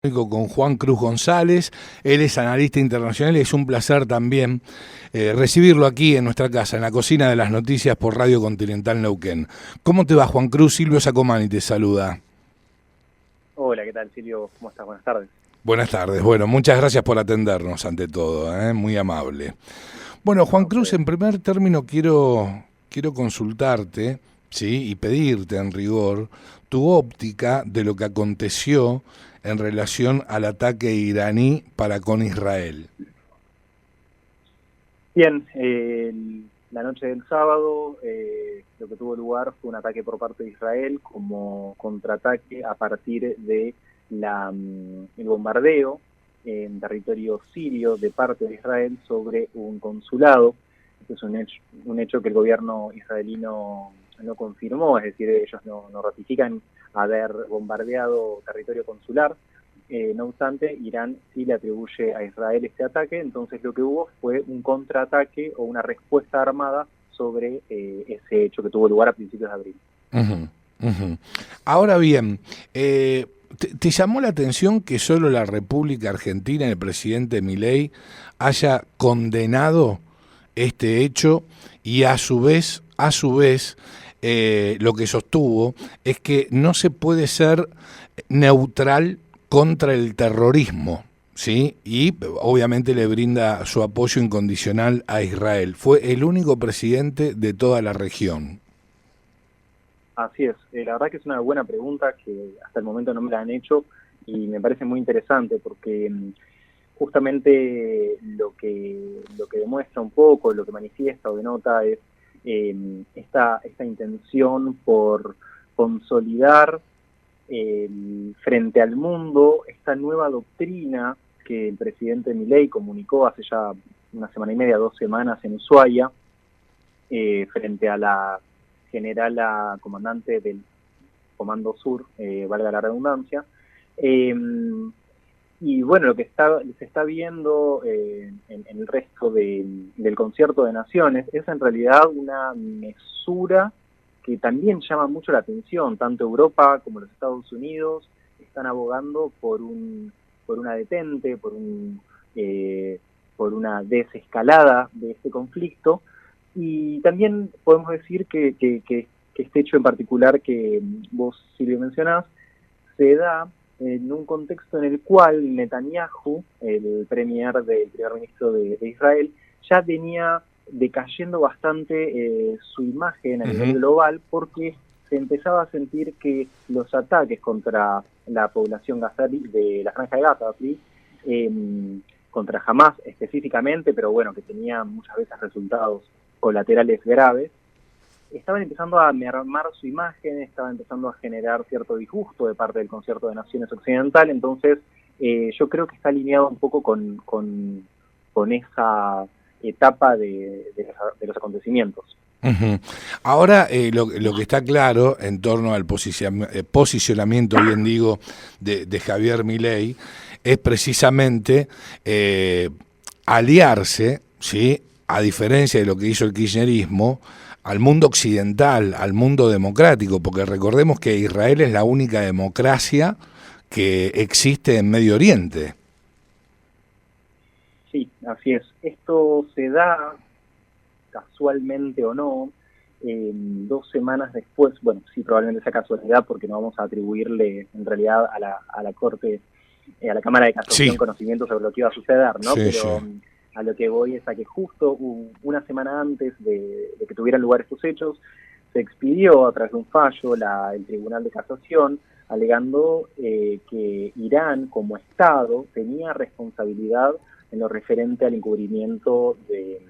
Con Juan Cruz González. Él es analista internacional y es un placer también recibirlo aquí en nuestra casa, en la cocina de las noticias por Radio Continental Neuquén. ¿Cómo te va, Juan Cruz? Silvio Sacomani te saluda. Hola, ¿qué tal, Silvio? ¿Cómo estás? Buenas tardes. Buenas tardes. Bueno, muchas gracias por atendernos ante todo, muy amable. Bueno, Juan Cruz, en primer término quiero consultarte, ¿sí? Y pedirte en rigor tu óptica de lo que aconteció en relación al ataque iraní para con Israel. Bien, la noche del sábado lo que tuvo lugar fue un ataque por parte de Israel como contraataque a partir de el bombardeo en territorio sirio de parte de Israel sobre un consulado. Este es un hecho que el gobierno israelí no confirmó, es decir, ellos no ratifican haber bombardeado territorio consular. No obstante, Irán sí le atribuye a Israel este ataque, entonces lo que hubo fue un contraataque o una respuesta armada sobre ese hecho que tuvo lugar a principios de abril. Ahora bien, ¿te llamó la atención que solo la República Argentina, el presidente Milei, haya condenado este hecho y a su vez, lo que sostuvo es que no se puede ser neutral contra el terrorismo, ¿sí? Y obviamente le brinda su apoyo incondicional a Israel? Fue el único presidente de toda la región. Así es, la verdad que es una buena pregunta que hasta el momento no me la han hecho y me parece muy interesante porque justamente lo que demuestra un poco, lo que manifiesta o denota es esta intención por consolidar frente al mundo esta nueva doctrina que el presidente Milei comunicó hace ya una semana y media, 2 semanas en Ushuaia, frente a la generala comandante del Comando Sur, valga la redundancia. Y bueno, lo que se está viendo en el resto del concierto de naciones es en realidad una mesura que también llama mucho la atención. Tanto Europa como los Estados Unidos están abogando por una detente, por una desescalada de este conflicto. Y también podemos decir que este hecho en particular que vos, Silvio, mencionás, se da en un contexto en el cual Netanyahu, el primer ministro de Israel, ya venía decayendo bastante su imagen a nivel global porque se empezaba a sentir que los ataques contra la población gazarí de la Franja de Gaza, contra Hamas específicamente, pero bueno, que tenía muchas veces resultados colaterales graves, estaban empezando a mermar su imagen, estaban empezando a generar cierto disgusto de parte del Concierto de Naciones Occidental. Entonces yo creo que está alineado un poco con esa etapa de los acontecimientos. Ahora, lo que está claro en torno al posicionamiento, bien digo, de Javier Milei, es precisamente aliarse, ¿sí?, a diferencia de lo que hizo el kirchnerismo, al mundo occidental, al mundo democrático, porque recordemos que Israel es la única democracia que existe en Medio Oriente. Sí, así es. Esto se da, casualmente o no, 2 semanas después. Bueno, sí, probablemente sea casualidad porque no vamos a atribuirle en realidad a la Corte, a la Cámara de Casación, Sí. conocimiento sobre lo que iba a suceder, ¿no? Sí, Pero sí. a lo que voy es a que justo una semana antes de que tuvieran lugar estos hechos, se expidió a través de un fallo el Tribunal de Casación, alegando que Irán como Estado tenía responsabilidad en lo referente al encubrimiento de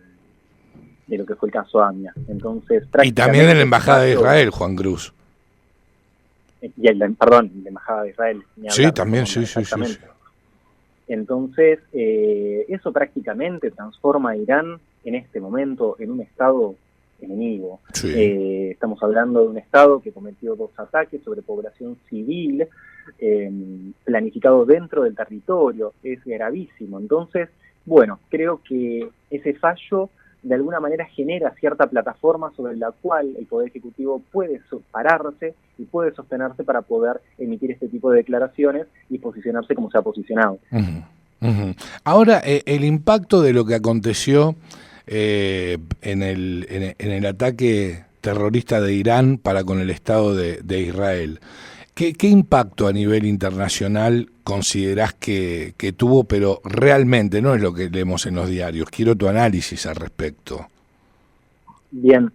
lo que fue el caso AMIA. Entonces, Y también en la prácticamente ese Embajada de fallo, Israel, Juan Cruz. perdón, la Embajada de Israel, ni Sí, hablar, lo también, nombra sí, sí, sí, sí. exactamente. Entonces, eso prácticamente transforma a Irán en este momento en un Estado enemigo. Sí. Estamos hablando de un Estado que cometió 2 ataques sobre población civil, planificado dentro del territorio. Es gravísimo. Entonces, bueno, creo que ese fallo de alguna manera genera cierta plataforma sobre la cual el Poder Ejecutivo puede pararse y puede sostenerse para poder emitir este tipo de declaraciones y posicionarse como se ha posicionado. Ahora, el impacto de lo que aconteció en el ataque terrorista de Irán para con el Estado de Israel, ¿qué impacto a nivel internacional considerás que tuvo, pero realmente no es lo que leemos en los diarios? Quiero tu análisis al respecto. Bien,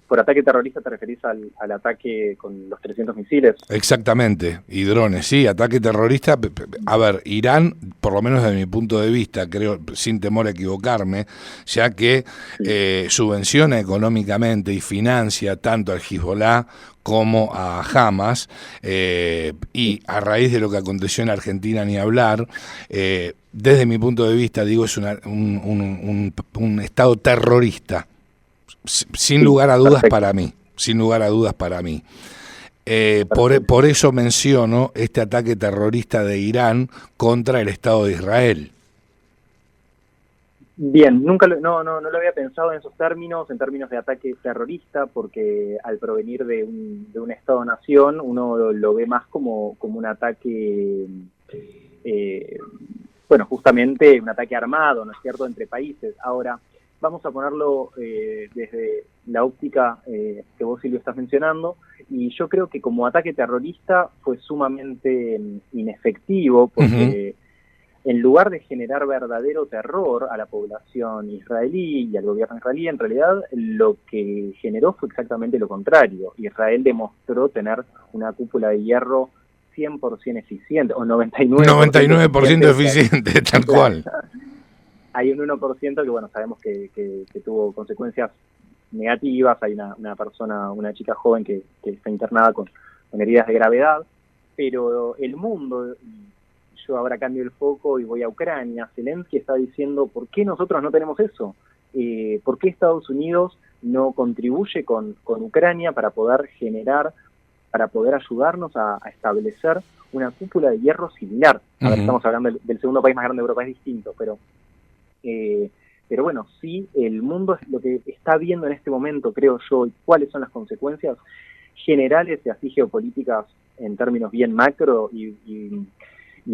por ataque terrorista te referís al ataque con los 300 misiles. Exactamente, y drones, sí, ataque terrorista. A ver, Irán, por lo menos desde mi punto de vista, creo, sin temor a equivocarme, ya que subvenciona económicamente y financia tanto al Hezbollah como a Hamas, y a raíz de lo que aconteció en Argentina ni hablar, desde mi punto de vista, digo, es un Estado terrorista, sin lugar a dudas para mí, sin lugar a dudas para mí. Por eso menciono este ataque terrorista de Irán contra el Estado de Israel. Bien, nunca no lo había pensado en términos de ataque terrorista, porque al provenir de un Estado-nación, uno lo ve más como un ataque, justamente un ataque armado, ¿no es cierto?, entre países. Ahora, vamos a ponerlo desde la óptica que vos, Silvio, estás mencionando, y yo creo que como ataque terrorista fue sumamente inefectivo, porque en lugar de generar verdadero terror a la población israelí y al gobierno israelí, en realidad lo que generó fue exactamente lo contrario. Israel demostró tener una cúpula de hierro 100% eficiente, o 99% eficiente, tal cual. Hay un 1% que, bueno, sabemos que tuvo consecuencias negativas. Hay una chica joven que está internada con heridas de gravedad, pero el mundo, yo ahora cambio el foco y voy a Ucrania, Zelensky está diciendo, ¿por qué nosotros no tenemos eso? ¿Por qué Estados Unidos no contribuye con Ucrania para poder ayudarnos a establecer una cúpula de hierro similar? A ver, estamos hablando del segundo país más grande de Europa, es distinto, pero bueno, sí, el mundo es lo que está viendo en este momento, creo yo, y cuáles son las consecuencias generales y así geopolíticas en términos bien macro y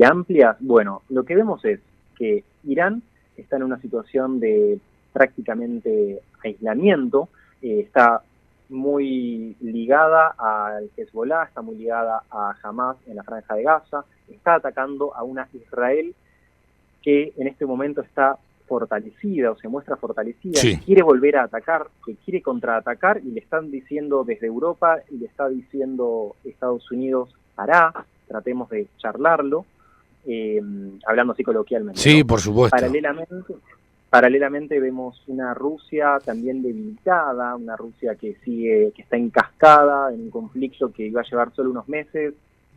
amplias. Bueno, lo que vemos es que Irán está en una situación de prácticamente aislamiento, está muy ligada al Hezbollah, está muy ligada a Hamas en la Franja de Gaza, está atacando a una Israel que en este momento está fortalecida o se muestra fortalecida, que quiere volver a atacar, que quiere contraatacar, y le están diciendo desde Europa y le está diciendo Estados Unidos, tratemos de charlarlo, hablando así coloquialmente. Sí, ¿no? Por supuesto. Paralelamente vemos una Rusia también debilitada, una Rusia que está encascada en un conflicto que iba a llevar solo unos meses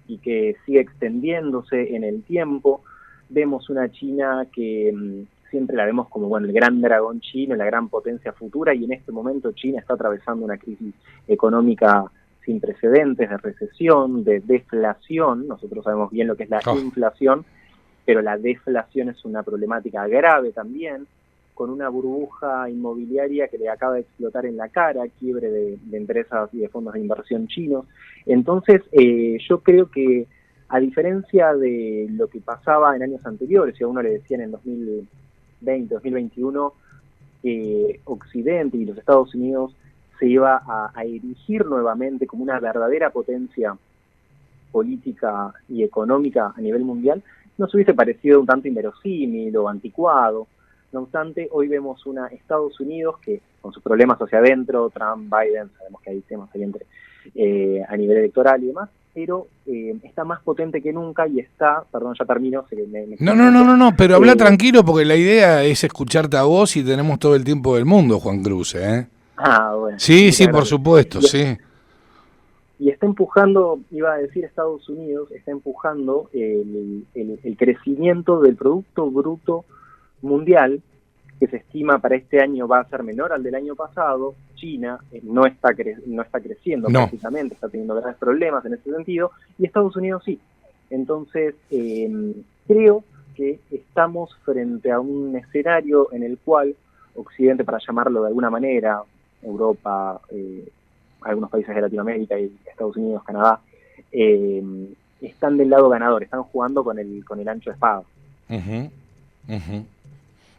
y que sigue extendiéndose en el tiempo. Vemos una China que siempre la vemos como, bueno, el gran dragón chino, la gran potencia futura, y en este momento China está atravesando una crisis económica sin precedentes, de recesión, de deflación. Nosotros sabemos bien lo que es la inflación, pero la deflación es una problemática grave también, con una burbuja inmobiliaria que le acaba de explotar en la cara, quiebre de empresas y de fondos de inversión chinos. Entonces, yo creo que, a diferencia de lo que pasaba en años anteriores, si a uno le decían en 2020, 2021, Occidente y los Estados Unidos se iba a erigir nuevamente como una verdadera potencia política y económica a nivel mundial, nos hubiese parecido un tanto inverosímil o anticuado. No obstante, hoy vemos una Estados Unidos que, con sus problemas hacia adentro, Trump, Biden, sabemos que hay temas ahí a nivel electoral y demás, pero está más potente que nunca y está, perdón, ya termino. No, pero habla tranquilo, porque la idea es escucharte a vos y tenemos todo el tiempo del mundo, Juan Cruz, ¿eh? Bueno. Sí, por supuesto, sí. Y está empujando, iba a decir, Estados Unidos está empujando el crecimiento del Producto Bruto Mundial, que se estima para este año va a ser menor al del año pasado. China no está creciendo prácticamente, está teniendo grandes problemas en ese sentido, y Estados Unidos sí. Entonces, creo que estamos frente a un escenario en el cual Occidente, para llamarlo de alguna manera, Europa, algunos países de Latinoamérica y Estados Unidos, Canadá, están del lado ganador, están jugando con el ancho de espada. Uh-huh, uh-huh.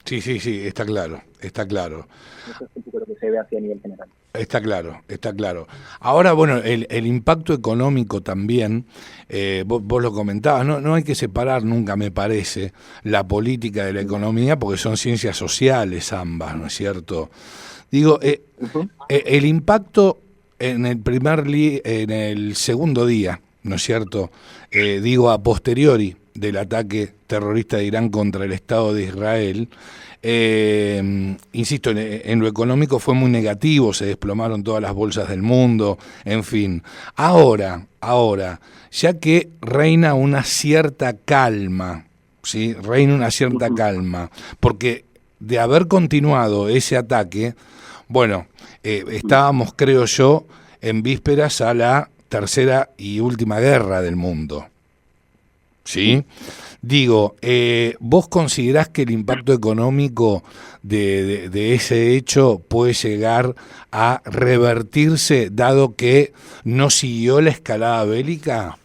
Sí, sí, sí, está claro, está claro. Eso es un poco lo que se ve así a nivel general. Está claro, está claro. Ahora, bueno, el impacto económico también, vos lo comentabas, no hay que separar nunca, me parece, la política de la economía, porque son ciencias sociales ambas, ¿no es cierto? Digo, el impacto en en el segundo día, ¿no es cierto? Digo, a posteriori del ataque terrorista de Irán contra el Estado de Israel, insisto, en lo económico fue muy negativo, se desplomaron todas las bolsas del mundo, en fin. Ahora, ya que reina una cierta calma, ¿sí? Reina una cierta calma, porque de haber continuado ese ataque, bueno, estábamos, creo yo, en vísperas a la tercera y última guerra del mundo, ¿sí? Digo, ¿vos considerás que el impacto económico de ese hecho puede llegar a revertirse, dado que no siguió la escalada bélica?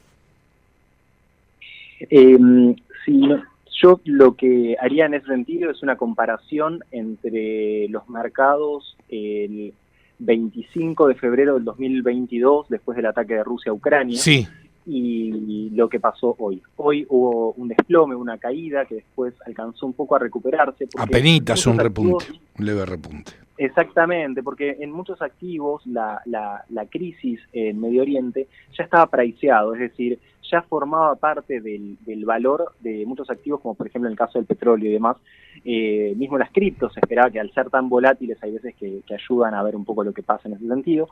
Yo lo que haría en ese sentido es una comparación entre los mercados el 25 de febrero del 2022, después del ataque de Rusia a Ucrania, sí, y lo que pasó hoy. Hoy hubo un desplome, una caída que después alcanzó un poco a recuperarse. Apenitas un repunte, un leve repunte. Exactamente, porque en muchos activos la crisis en Medio Oriente ya estaba priceado, es decir, ya formaba parte del valor de muchos activos, como por ejemplo en el caso del petróleo y demás. Mismo las criptos, se esperaba que al ser tan volátiles hay veces que ayudan a ver un poco lo que pasa en ese sentido.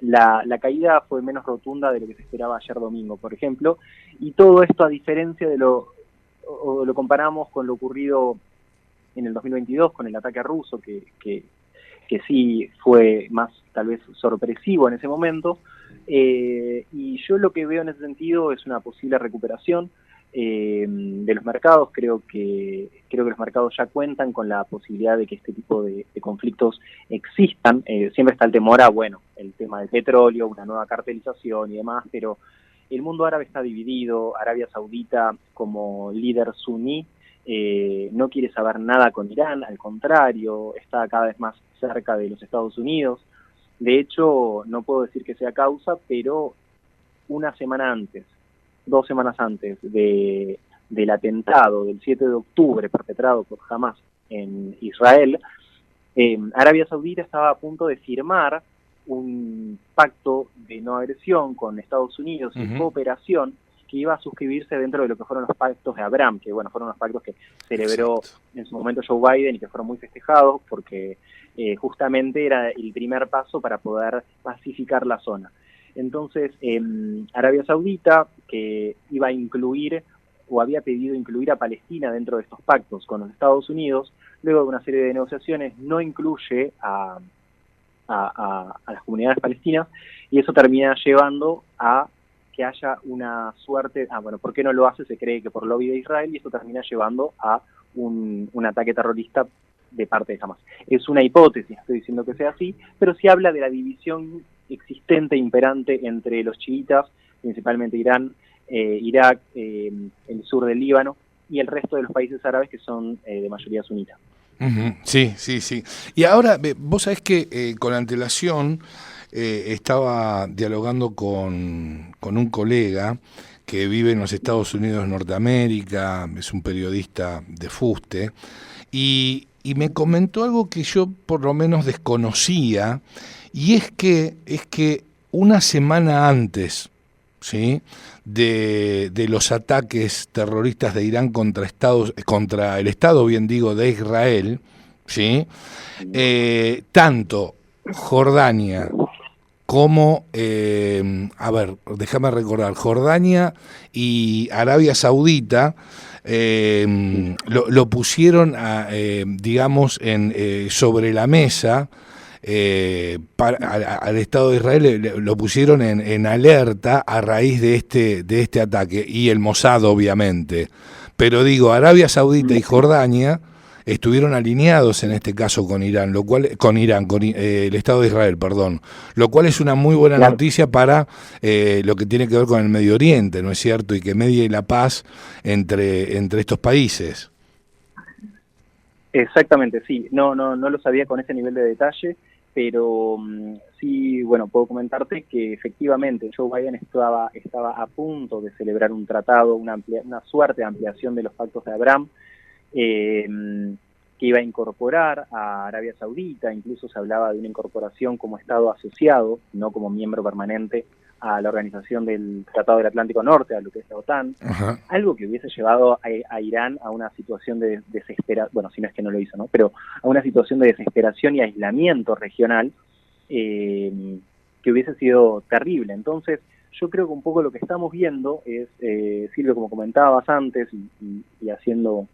La caída fue menos rotunda de lo que se esperaba ayer domingo, por ejemplo, y todo esto a diferencia de lo comparamos con lo ocurrido en el 2022 con el ataque ruso, que sí fue más tal vez sorpresivo en ese momento, y yo lo que veo en ese sentido es una posible recuperación de los mercados. Creo que los mercados ya cuentan con la posibilidad de que este tipo de conflictos existan. Siempre está el temor a, el tema del petróleo, una nueva cartelización y demás, pero el mundo árabe está dividido. Arabia Saudita, como líder suní, no quiere saber nada con Irán, al contrario, está cada vez más cerca de los Estados Unidos. De hecho, no puedo decir que sea causa, pero una semana antes, 2 semanas antes del atentado del 7 de octubre perpetrado por Hamas en Israel, Arabia Saudita estaba a punto de firmar un pacto de no agresión con Estados Unidos y cooperación, que iba a suscribirse dentro de lo que fueron los pactos de Abraham, que fueron los pactos que celebró en su momento Joe Biden y que fueron muy festejados porque justamente era el primer paso para poder pacificar la zona. Entonces, Arabia Saudita, que iba a incluir o había pedido incluir a Palestina dentro de estos pactos con los Estados Unidos, luego de una serie de negociaciones no incluye a las comunidades palestinas, y eso termina llevando a que haya una suerte, ¿por qué no lo hace? Se cree que por lobby de Israel, y esto termina llevando a un ataque terrorista de parte de Hamas. Es una hipótesis, estoy diciendo que sea así, pero sí habla de la división existente, imperante entre los chiitas, principalmente Irán, Irak, el sur del Líbano y el resto de los países árabes que son de mayoría sunita. Sí, sí, sí. Y ahora, vos sabés que con antelación estaba dialogando con un colega que vive en los Estados Unidos de Norteamérica, es un periodista de fuste, y me comentó algo que yo por lo menos desconocía, y es que una semana antes, ¿sí?, de los ataques terroristas de Irán contra el Estado, bien digo, de Israel, ¿sí?, tanto Jordania como, déjame recordar, Jordania y Arabia Saudita lo pusieron, digamos, sobre la mesa. Al Estado de Israel lo pusieron en alerta a raíz de este ataque, y el Mossad obviamente, pero digo, Arabia Saudita y Jordania estuvieron alineados en este caso con Irán, con el Estado de Israel, perdón, lo cual es una muy buena noticia para lo que tiene que ver con el Medio Oriente, ¿no es cierto? Y que medie la paz entre estos países. Exactamente, sí. No lo sabía con ese nivel de detalle, pero sí, bueno, puedo comentarte que efectivamente Joe Biden estaba a punto de celebrar un tratado, una suerte de ampliación de los pactos de Abraham, que iba a incorporar a Arabia Saudita. Incluso se hablaba de una incorporación como Estado asociado, no como miembro permanente, a la organización del Tratado del Atlántico Norte, a lo que es la OTAN. Ajá. Algo que hubiese llevado a Irán a una situación de desesperación, bueno, si no es que no lo hizo, ¿no? Pero a una situación de desesperación y aislamiento regional, que hubiese sido terrible. Entonces, yo creo que un poco lo que estamos viendo es, Silvio, como comentabas antes, y haciendo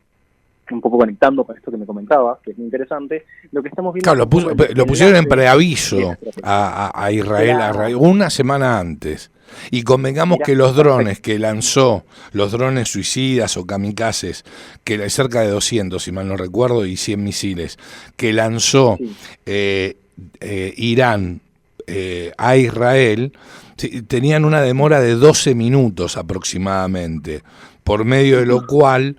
un poco conectando con esto que me comentabas, que es muy interesante, lo que estamos viendo... Claro, lo pusieron en preaviso a Israel, una semana antes. Y convengamos que los drones que lanzó, los drones suicidas o kamikazes, que cerca de 200, si mal no recuerdo, y 100 misiles, que lanzó Irán a Israel, tenían una demora de 12 minutos aproximadamente, por medio de lo cual...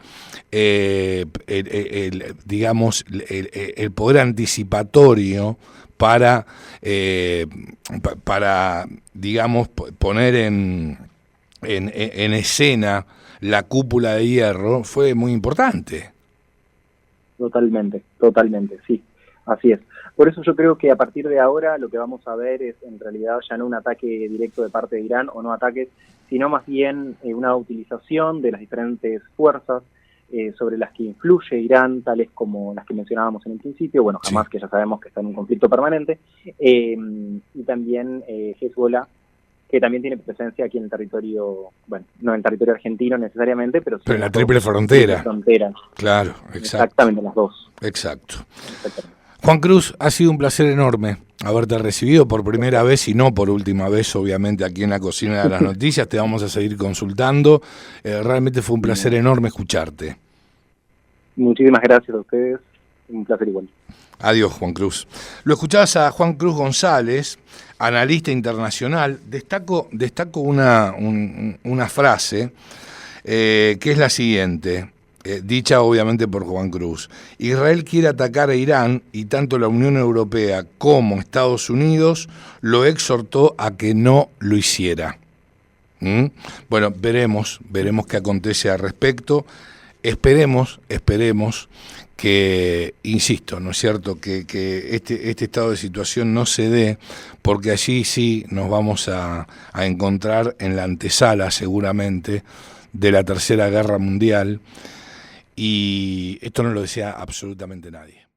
digamos, el poder anticipatorio para digamos, poner en escena la cúpula de hierro fue muy importante. Totalmente, sí, así es. Por eso yo creo que a partir de ahora lo que vamos a ver es en realidad ya no un ataque directo de parte de Irán o no ataques, sino más bien una utilización de las diferentes fuerzas sobre las que influye Irán, tales como las que mencionábamos en el principio, bueno, Hamas, que ya sabemos que está en un conflicto permanente, y también Hezbollah, que también tiene presencia aquí en el territorio, bueno, no en el territorio argentino necesariamente, pero sí en la triple frontera. Claro, exacto. Exactamente, las dos. Exacto. Juan Cruz, ha sido un placer enorme haberte recibido por primera vez y no por última vez, obviamente, aquí en la Cocina de las Noticias. Te vamos a seguir consultando. Realmente fue un placer enorme escucharte. Muchísimas gracias a ustedes. Un placer igual. Adiós, Juan Cruz. Lo escuchabas a Juan Cruz González, analista internacional. Destaco una frase que es la siguiente. Dicha obviamente por Juan Cruz. Israel quiere atacar a Irán y tanto la Unión Europea como Estados Unidos lo exhortó a que no lo hiciera. Bueno, veremos qué acontece al respecto. Esperemos que, insisto, ¿no es cierto?, que este estado de situación no se dé, porque allí sí nos vamos a encontrar en la antesala seguramente de la Tercera Guerra Mundial. Y esto no lo desea absolutamente nadie.